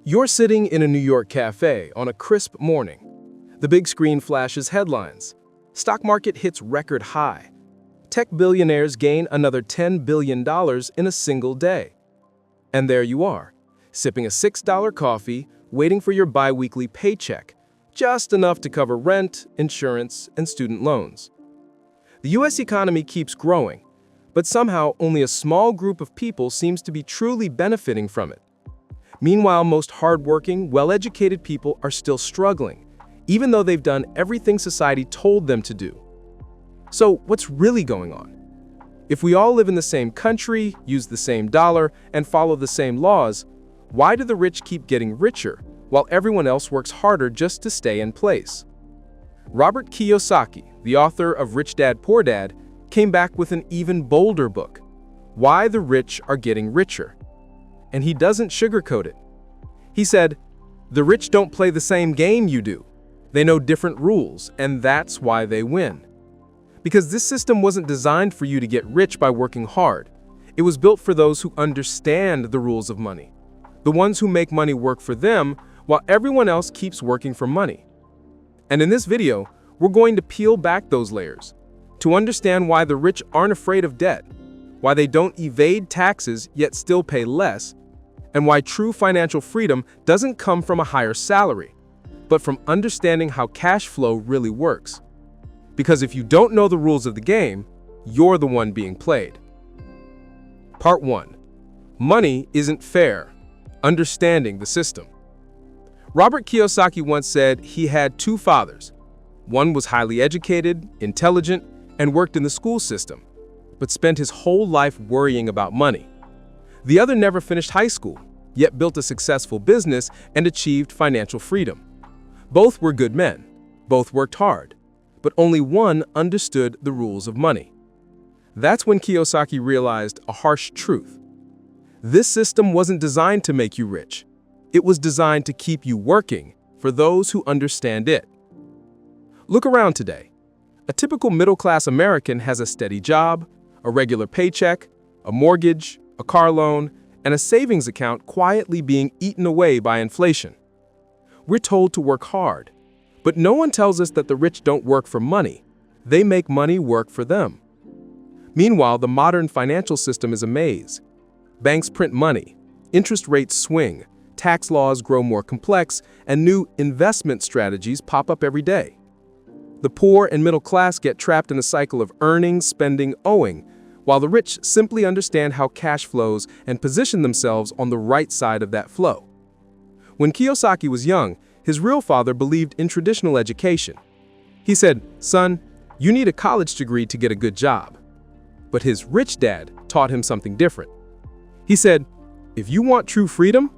You're sitting in a New York cafe on a crisp morning. The big screen flashes headlines. Stock market hits record high. Tech billionaires gain another $10 billion in a single day. And there you are, sipping a $6 coffee, waiting for your bi-weekly paycheck, just enough to cover rent, insurance, and student loans. The US economy keeps growing, but somehow only a small group of people seems to be truly benefiting from it. Meanwhile, most hardworking, well-educated people are still struggling, even though they've done everything society told them to do. So, what's really going on? If we all live in the same country, use the same dollar, and follow the same laws, why do the rich keep getting richer, while everyone else works harder just to stay in place? Robert Kiyosaki, the author of Rich Dad, Poor Dad, came back with an even bolder book, Why the Rich Are Getting Richer. And he doesn't sugarcoat it. He said, "The rich don't play the same game you do. They know different rules, and that's why they win. Because this system wasn't designed for you to get rich by working hard. It was built for those who understand the rules of money, the ones who make money work for them while everyone else keeps working for money." And in this video, we're going to peel back those layers to understand why the rich aren't afraid of debt, why they don't evade taxes yet still pay less, and why true financial freedom doesn't come from a higher salary, but from understanding how cash flow really works. Because if you don't know the rules of the game, you're the one being played. Part 1. Money isn't fair. Understanding the system. Robert Kiyosaki once said he had two fathers. One was highly educated, intelligent, and worked in the school system, but spent his whole life worrying about money. The other never finished high school, yet built a successful business and achieved financial freedom. Both were good men. Both worked hard. But only one understood the rules of money. That's when Kiyosaki realized a harsh truth. This system wasn't designed to make you rich. It was designed to keep you working for those who understand it. Look around today. A typical middle-class American has a steady job, a regular paycheck, a mortgage, a car loan, and a savings account quietly being eaten away by inflation. We're told to work hard, but no one tells us that the rich don't work for money. They make money work for them. Meanwhile, the modern financial system is a maze. Banks print money, interest rates swing, tax laws grow more complex, and new investment strategies pop up every day. The poor and middle class get trapped in a cycle of earning, spending, owing, while the rich simply understand how cash flows and position themselves on the right side of that flow. When Kiyosaki was young, his real father believed in traditional education. He said, "Son, you need a college degree to get a good job." But his rich dad taught him something different. He said, "If you want true freedom,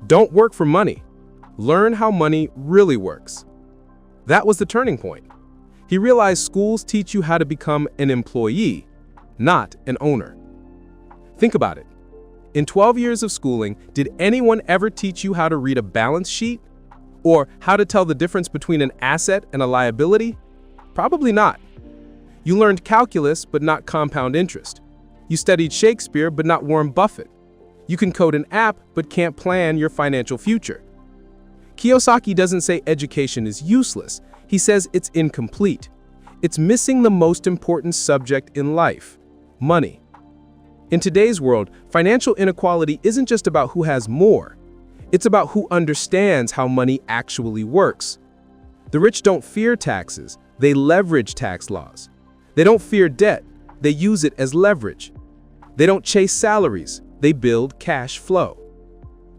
don't work for money. Learn how money really works." That was the turning point. He realized schools teach you how to become an employee, not an owner. Think about it. In 12 years of schooling, did anyone ever teach you how to read a balance sheet? Or how to tell the difference between an asset and a liability? Probably not. You learned calculus, but not compound interest. You studied Shakespeare, but not Warren Buffett. You can code an app, but can't plan your financial future. Kiyosaki doesn't say education is useless. He says it's incomplete. It's missing the most important subject in life: money. In today's world, financial inequality isn't just about who has more. It's about who understands how money actually works. The rich don't fear taxes, they leverage tax laws. They don't fear debt, they use it as leverage. They don't chase salaries, they build cash flow.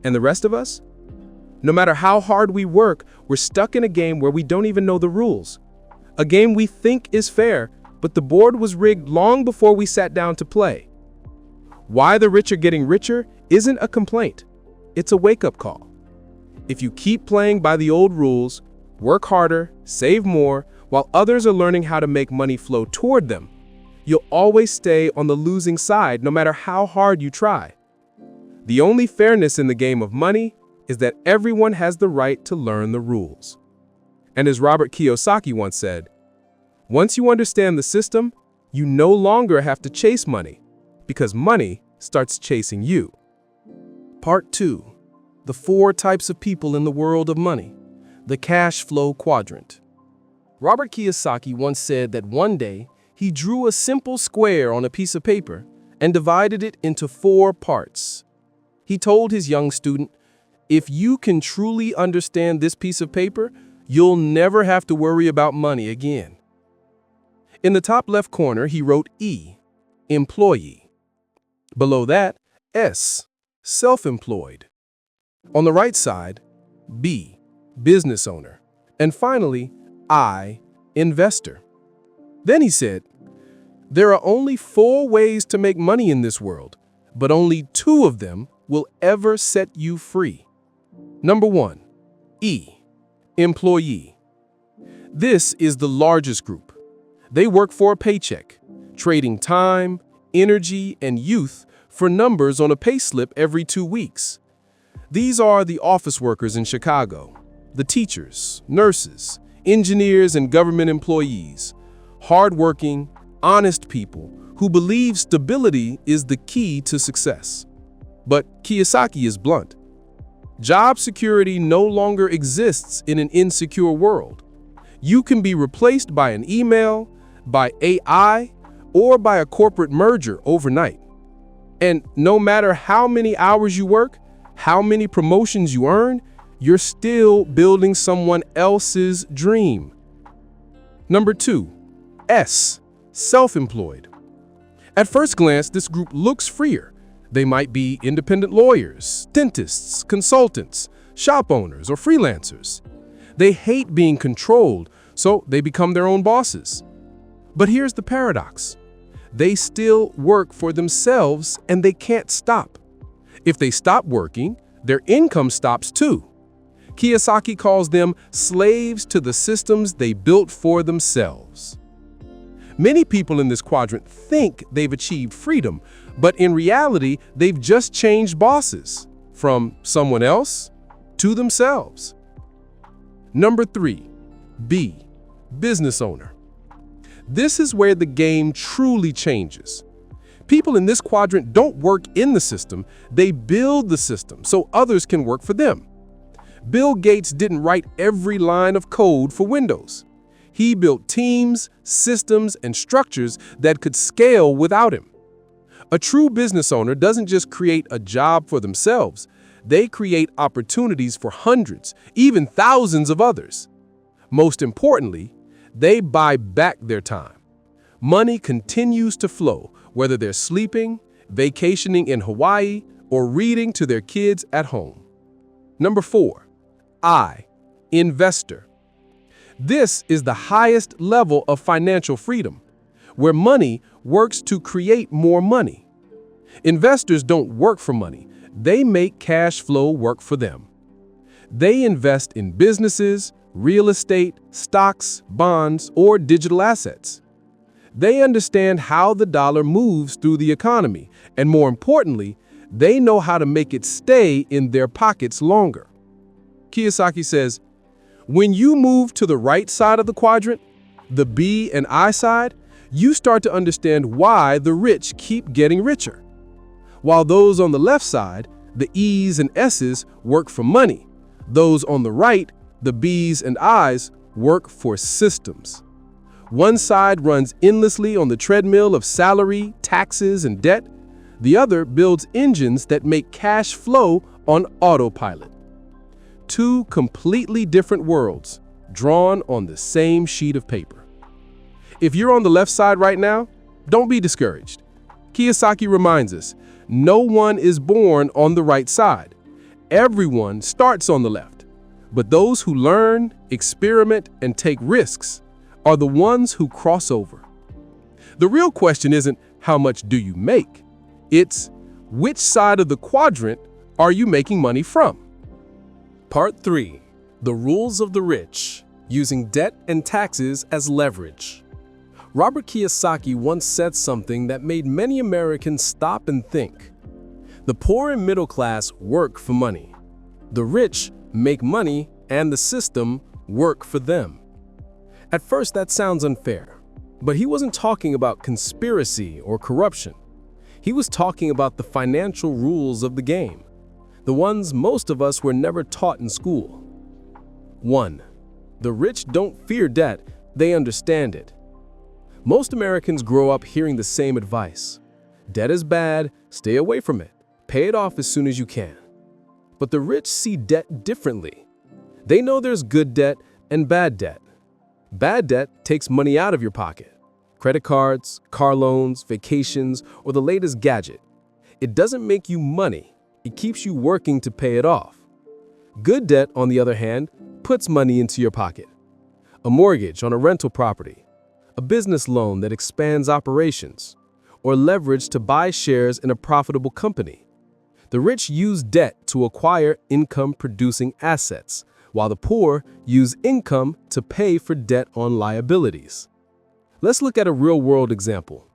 And the rest of us? No matter how hard we work, we're stuck in a game where we don't even know the rules. A game we think is fair, but the board was rigged long before we sat down to play. Why the rich are getting richer isn't a complaint. It's a wake-up call. If you keep playing by the old rules, work harder, save more, while others are learning how to make money flow toward them, you'll always stay on the losing side no matter how hard you try. The only fairness in the game of money is that everyone has the right to learn the rules. And as Robert Kiyosaki once said, once you understand the system, you no longer have to chase money, because money starts chasing you. Part 2. the 4 types of people in the world of money, the cash flow quadrant. Robert Kiyosaki once said that one day he drew a simple square on a piece of paper and divided it into 4 parts. He told his young student, "If you can truly understand this piece of paper, you'll never have to worry about money again." In the top left corner, he wrote E, employee. Below that, S, self-employed. On the right side, B, business owner. And finally, I, investor. Then he said, "There are only 4 ways to make money in this world, but only 2 of them will ever set you free." Number 1, E, employee. This is the largest group. They work for a paycheck, trading time, energy, and youth for numbers on a payslip every 2 weeks. These are the office workers in Chicago, the teachers, nurses, engineers, and government employees, hardworking, honest people who believe stability is the key to success. But Kiyosaki is blunt. Job security no longer exists in an insecure world. You can be replaced by an email, by AI, or by a corporate merger overnight. And no matter how many hours you work, how many promotions you earn, you're still building someone else's dream. Number 2, S, self-employed. At first glance, this group looks freer. They might be independent lawyers, dentists, consultants, shop owners, or freelancers. They hate being controlled, so they become their own bosses. But here's the paradox. They still work for themselves and they can't stop. If they stop working, their income stops too. Kiyosaki calls them slaves to the systems they built for themselves. Many people in this quadrant think they've achieved freedom, but in reality, they've just changed bosses from someone else to themselves. Number 3, B, business owner. This is where the game truly changes. People in this quadrant don't work in the system, they build the system so others can work for them. Bill Gates didn't write every line of code for Windows. He built teams, systems, and structures that could scale without him. A true business owner doesn't just create a job for themselves, they create opportunities for hundreds, even thousands of others. Most importantly, they buy back their time. Money continues to flow, whether they're sleeping, vacationing in Hawaii, or reading to their kids at home. Number 4, I, investor. This is the highest level of financial freedom, where money works to create more money. Investors don't work for money, they make cash flow work for them. They invest in businesses, real estate, stocks, bonds, or digital assets. They understand how the dollar moves through the economy, and more importantly, they know how to make it stay in their pockets longer. Kiyosaki says, when you move to the right side of the quadrant, the B and I side, you start to understand why the rich keep getting richer. While those on the left side, the E's and S's, work for money, those on the right, the B's and I's, work for systems. One side runs endlessly on the treadmill of salary, taxes, and debt. The other builds engines that make cash flow on autopilot. 2 completely different worlds, drawn on the same sheet of paper. If you're on the left side right now, don't be discouraged. Kiyosaki reminds us, no one is born on the right side. Everyone starts on the left. But those who learn, experiment, and take risks are the ones who cross over. The real question isn't how much do you make? It's which side of the quadrant are you making money from? Part 3. The Rules of the Rich, Using Debt and Taxes as Leverage. Robert Kiyosaki once said something that made many Americans stop and think. The poor and middle class work for money. The rich make money and the system work for them. At first, that sounds unfair, but he wasn't talking about conspiracy or corruption. He was talking about the financial rules of the game. the ones most of us were never taught in school. 1. The rich don't fear debt, they understand it. Most Americans grow up hearing the same advice. Debt is bad, stay away from it, pay it off as soon as you can. But the rich see debt differently. They know there's good debt and bad debt. Bad debt takes money out of your pocket. Credit cards, car loans, vacations, or the latest gadget. It doesn't make you money, it keeps you working to pay it off. Good debt, on the other hand, puts money into your pocket. A mortgage on a rental property, a business loan that expands operations, or leverage to buy shares in a profitable company. The rich use debt to acquire income-producing assets, while the poor use income to pay for debt on liabilities. Let's look at a real-world example.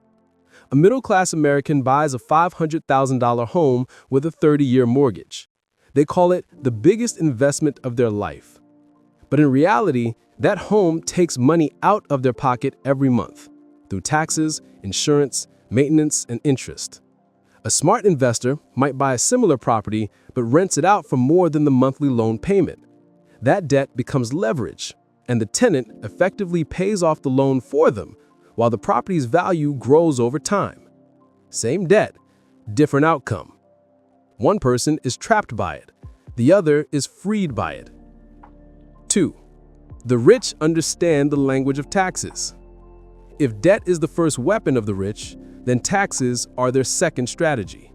A middle-class American buys a $500,000 home with a 30-year mortgage. They call it the biggest investment of their life. But in reality, that home takes money out of their pocket every month, through taxes, insurance, maintenance, and interest. A smart investor might buy a similar property but rents it out for more than the monthly loan payment. That debt becomes leverage, and the tenant effectively pays off the loan for them, while the property's value grows over time. Same debt, different outcome. One person is trapped by it, the other is freed by it. 2. The rich understand the language of taxes. If debt is the first weapon of the rich, then taxes are their second strategy.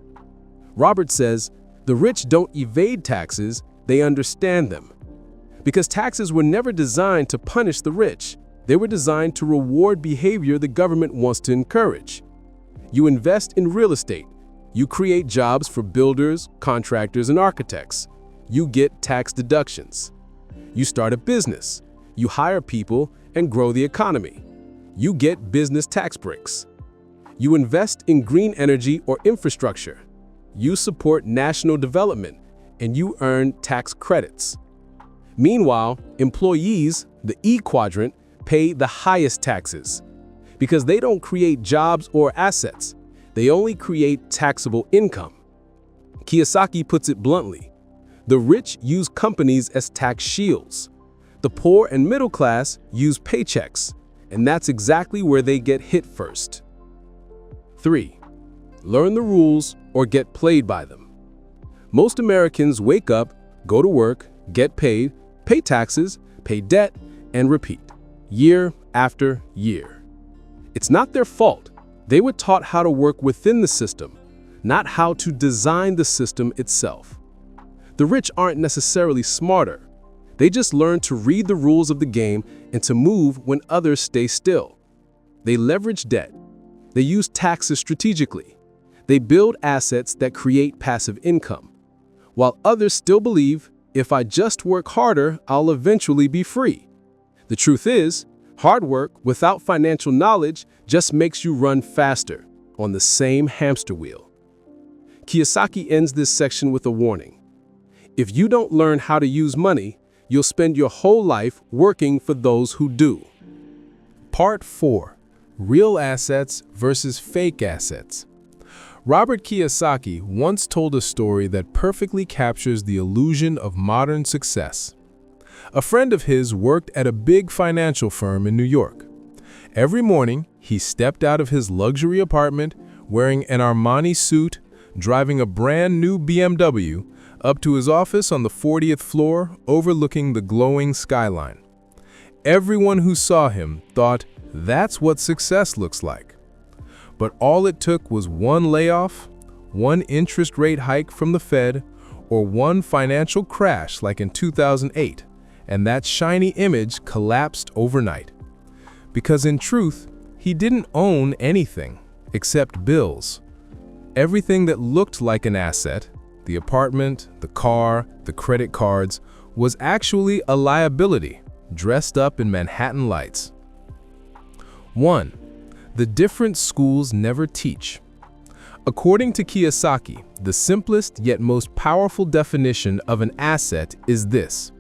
Robert says, the rich don't evade taxes, they understand them. Because taxes were never designed to punish the rich, they were designed to reward behavior the government wants to encourage. You invest in real estate. You create jobs for builders, contractors, and architects. You get tax deductions. You start a business. You hire people and grow the economy. You get business tax breaks. You invest in green energy or infrastructure. You support national development, and you earn tax credits. Meanwhile, employees, the E quadrant, pay the highest taxes because they don't create jobs or assets. They only create taxable income. Kiyosaki puts it bluntly, the rich use companies as tax shields. The poor and middle class use paychecks, and that's exactly where they get hit first. 3. Learn the rules or get played by them. Most Americans wake up, go to work, get paid, pay taxes, pay debt, and repeat, year after year. It's not their fault. They were taught how to work within the system, not how to design the system itself. The rich aren't necessarily smarter. They just learn to read the rules of the game and to move when others stay still. They leverage debt. They use taxes strategically. They build assets that create passive income, while others still believe, if I just work harder, I'll eventually be free. The truth is, hard work without financial knowledge just makes you run faster on the same hamster wheel. Kiyosaki ends this section with a warning. If you don't learn how to use money, you'll spend your whole life working for those who do. Part 4. Real assets versus fake assets. Robert Kiyosaki once told a story that perfectly captures the illusion of modern success. A friend of his worked at a big financial firm in New York. Every morning, he stepped out of his luxury apartment wearing an Armani suit, driving a brand new BMW, up to his office on the 40th floor overlooking the glowing skyline. Everyone who saw him thought, that's what success looks like. But all it took was one layoff, one interest rate hike from the Fed, or one financial crash like in 2008, and that shiny image collapsed overnight. Because in truth, he didn't own anything except bills. Everything that looked like an asset, the apartment, the car, the credit cards, was actually a liability dressed up in Manhattan lights. 1. The difference schools never teach. According to Kiyosaki, the simplest yet most powerful definition of an asset is this.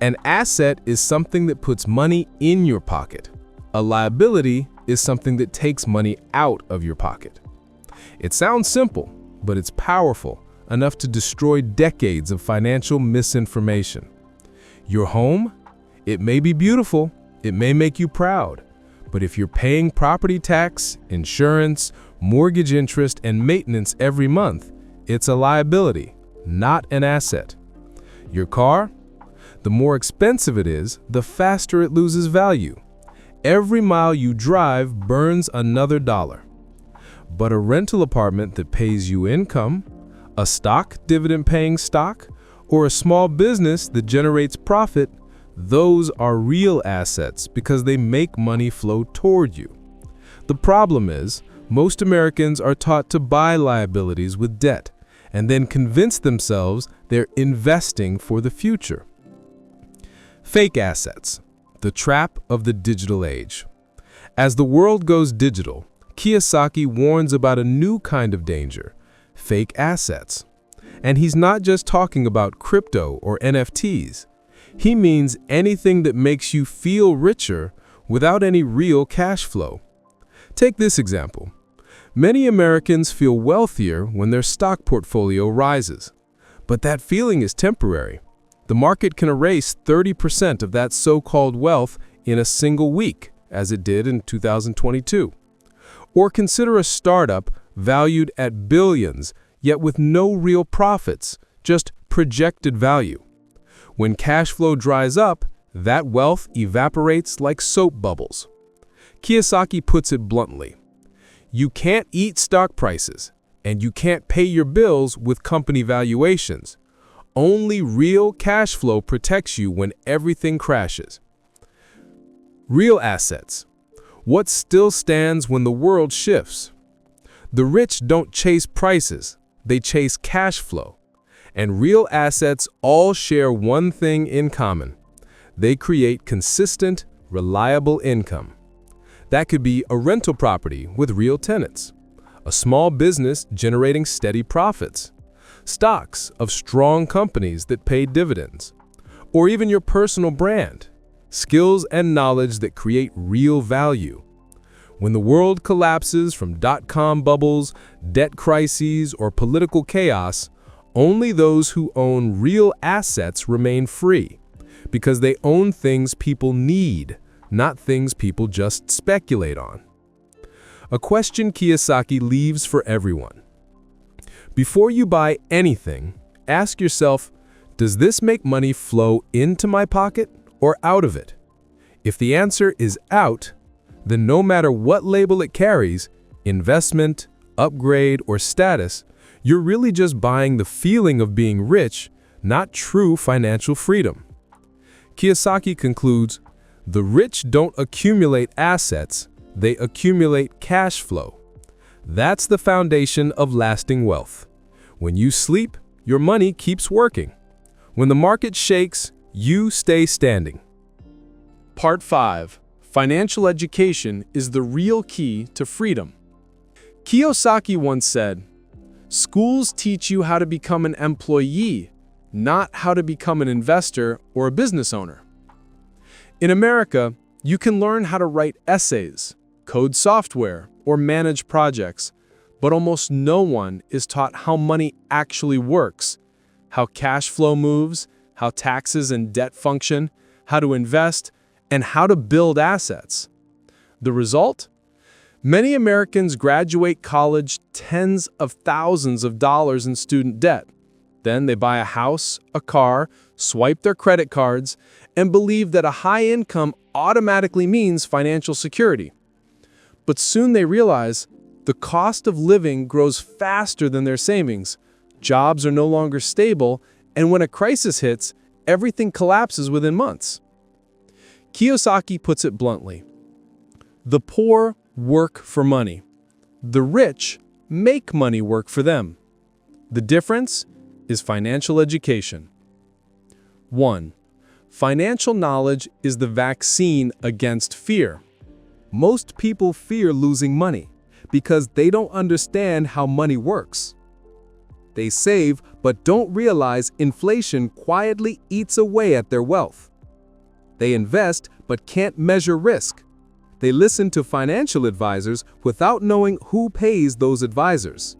An asset is something that puts money in your pocket. A liability is something that takes money out of your pocket. It sounds simple, but it's powerful, enough to destroy decades of financial misinformation. Your home? It may be beautiful, it may make you proud, but if you're paying property tax, insurance, mortgage interest, and maintenance every month, it's a liability, not an asset. Your car? The more expensive it is, the faster it loses value. Every mile you drive burns another dollar. But a rental apartment that pays you income, a stock dividend-paying stock, or a small business that generates profit, those are real assets because they make money flow toward you. The problem is, most Americans are taught to buy liabilities with debt and then convince themselves they're investing for the future. Fake assets, the trap of the digital age. As the world goes digital, Kiyosaki warns about a new kind of danger, fake assets. And he's not just talking about crypto or NFTs. He means anything that makes you feel richer without any real cash flow. Take this example. Many Americans feel wealthier when their stock portfolio rises. But that feeling is temporary. The market can erase 30% of that so-called wealth in a single week, as it did in 2022. Or consider a startup valued at billions, yet with no real profits, just projected value. When cash flow dries up, that wealth evaporates like soap bubbles. Kiyosaki puts it bluntly. You can't eat stock prices, and you can't pay your bills with company valuations. Only real cash flow protects you when everything crashes. Real assets. What still stands when the world shifts? The rich don't chase prices, they chase cash flow. And real assets all share one thing in common. They create consistent, reliable income. That could be a rental property with real tenants, a small business generating steady profits, stocks of strong companies that pay dividends, or even your personal brand, skills and knowledge that create real value. When the world collapses from dot-com bubbles, debt crises, or political chaos, only those who own real assets remain free, because they own things people need, not things people just speculate on. A question Kiyosaki leaves for everyone. Before you buy anything, ask yourself, does this make money flow into my pocket or out of it? If the answer is out, then no matter what label it carries, investment, upgrade, or status, you're really just buying the feeling of being rich, not true financial freedom. Kiyosaki concludes, the rich don't accumulate assets, they accumulate cash flow. That's the foundation of lasting wealth. When you sleep, your money keeps working. When the market shakes, you stay standing. Part 5. Financial education is the real key to freedom. Kiyosaki once said, "Schools teach you how to become an employee, not how to become an investor or a business owner." In America, you can learn how to write essays, code software, or manage projects, but almost no one is taught how money actually works, how cash flow moves, how taxes and debt function, how to invest, and how to build assets. The result? Many Americans graduate college tens of thousands of dollars in student debt. Then they buy a house, a car, swipe their credit cards, and believe that a high income automatically means financial security. But soon they realize the cost of living grows faster than their savings, jobs are no longer stable, and when a crisis hits, everything collapses within months. Kiyosaki puts it bluntly. The poor work for money. The rich make money work for them. The difference is financial education. 1. Financial knowledge is the vaccine against fear. Most people fear losing money because they don't understand how money works. They save but don't realize inflation quietly eats away at their wealth. They invest but can't measure risk. They listen to financial advisors without knowing who pays those advisors.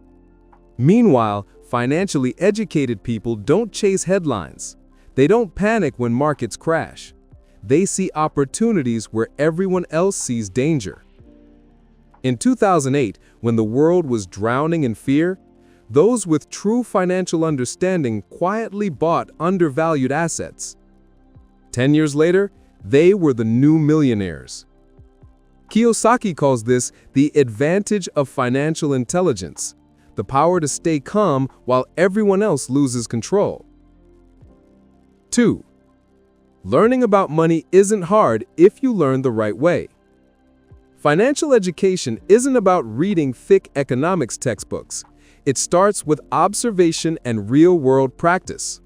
Meanwhile, Financially educated people don't chase headlines. They don't panic when markets crash. They see opportunities where everyone else sees danger. In 2008, when the world was drowning in fear, those with true financial understanding quietly bought undervalued assets. 10 years later, they were the new millionaires. Kiyosaki calls this the advantage of financial intelligence, the power to stay calm while everyone else loses control. 2. Learning about money isn't hard if you learn the right way. Financial education isn't about reading thick economics textbooks. It starts with observation and real-world practice.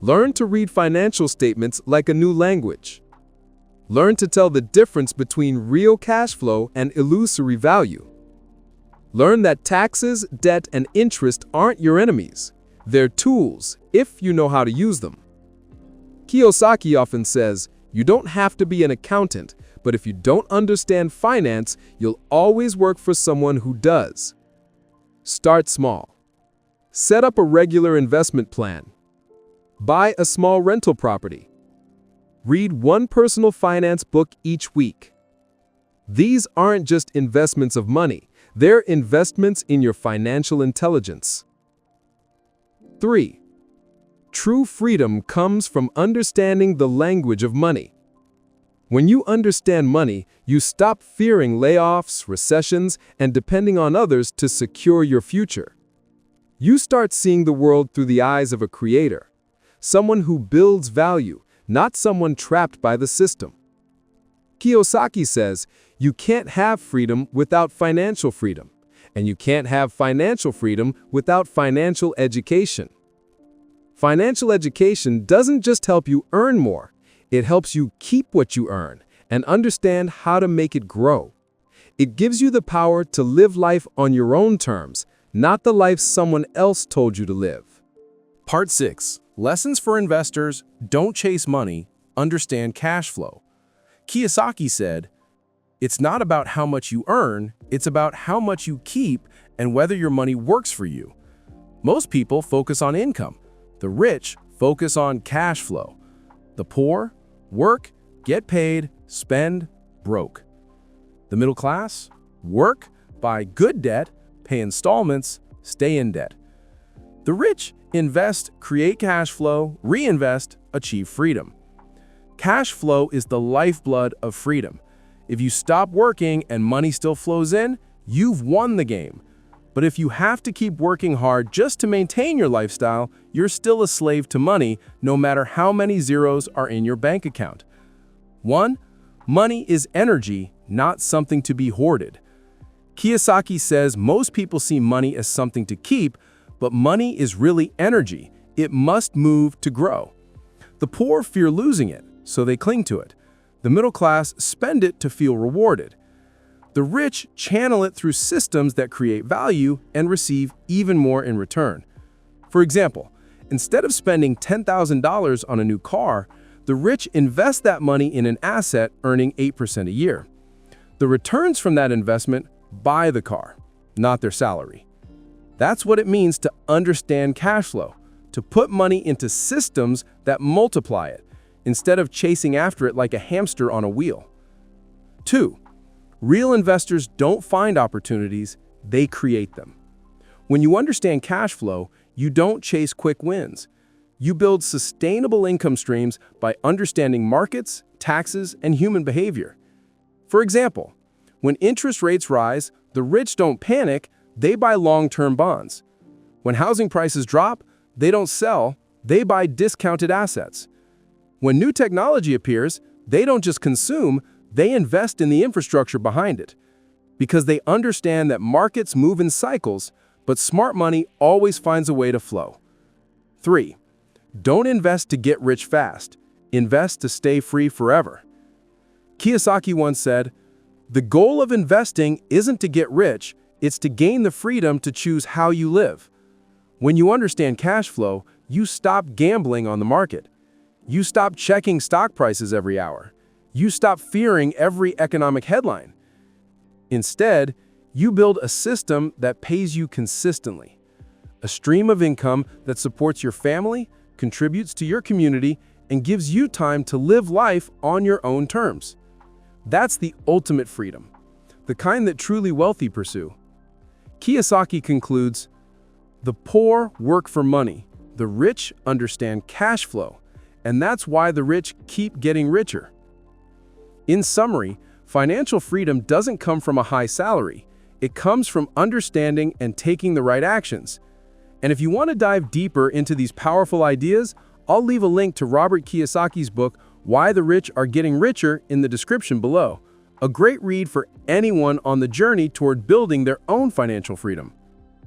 Learn to read financial statements like a new language. Learn to tell the difference between real cash flow and illusory value. Learn that taxes, debt, and interest aren't your enemies. They're tools, if you know how to use them. Kiyosaki often says, you don't have to be an accountant, but if you don't understand finance, you'll always work for someone who does. Start small. Set up a regular investment plan. Buy a small rental property. Read one personal finance book each week. These aren't just investments of money, they're investments in your financial intelligence. 3. True freedom comes from understanding the language of money. When you understand money, you stop fearing layoffs, recessions, and depending on others to secure your future. You start seeing the world through the eyes of a creator, someone who builds value, not someone trapped by the system. Kiyosaki says, you can't have freedom without financial freedom, and you can't have financial freedom without financial education. Financial education doesn't just help you earn more, it helps you keep what you earn and understand how to make it grow. It gives you the power to live life on your own terms, not the life someone else told you to live. Part 6. Lessons for investors: don't chase money, understand cash flow. Kiyosaki said, it's not about how much you earn, it's about how much you keep and whether your money works for you. Most people focus on income. The rich focus on cash flow. The poor work, get paid, spend, broke. The middle class work, buy good debt, pay installments, stay in debt. The rich invest, create cash flow, reinvest, achieve freedom. Cash flow is the lifeblood of freedom. If you stop working and money still flows in, you've won the game. But if you have to keep working hard just to maintain your lifestyle, you're still a slave to money, no matter how many zeros are in your bank account. 1. Money is energy, not something to be hoarded. Kiyosaki says most people see money as something to keep, but money is really energy. It must move to grow. The poor fear losing it, so they cling to it. The middle class spend it to feel rewarded. The rich channel it through systems that create value and receive even more in return. For example, instead of spending $10,000 on a new car, the rich invest that money in an asset earning 8% a year. The returns from that investment buy the car, not their salary. That's what it means to understand cash flow, to put money into systems that multiply it, instead of chasing after it like a hamster on a wheel. 2. Real investors don't find opportunities, they create them. When you understand cash flow, you don't chase quick wins. You build sustainable income streams by understanding markets, taxes, and human behavior. For example, when interest rates rise, the rich don't panic, they buy long-term bonds. When housing prices drop, they don't sell, they buy discounted assets. When new technology appears, they don't just consume, they invest in the infrastructure behind it. Because they understand that markets move in cycles, but smart money always finds a way to flow. 3. Don't invest to get rich fast. Invest to stay free forever. Kiyosaki once said, "The goal of investing isn't to get rich, it's to gain the freedom to choose how you live." When you understand cash flow, you stop gambling on the market. You stop checking stock prices every hour. You stop fearing every economic headline. Instead, you build a system that pays you consistently. a stream of income that supports your family, contributes to your community, and gives you time to live life on your own terms. That's the ultimate freedom, the kind that truly wealthy pursue. Kiyosaki concludes, "The poor work for money, the rich understand cash flow, and that's why the rich keep getting richer." In summary, financial freedom doesn't come from a high salary. It comes from understanding and taking the right actions. And if you want to dive deeper into these powerful ideas, I'll leave a link to Robert Kiyosaki's book, Why the Rich Are Getting Richer, in the description below. A great read for anyone on the journey toward building their own financial freedom.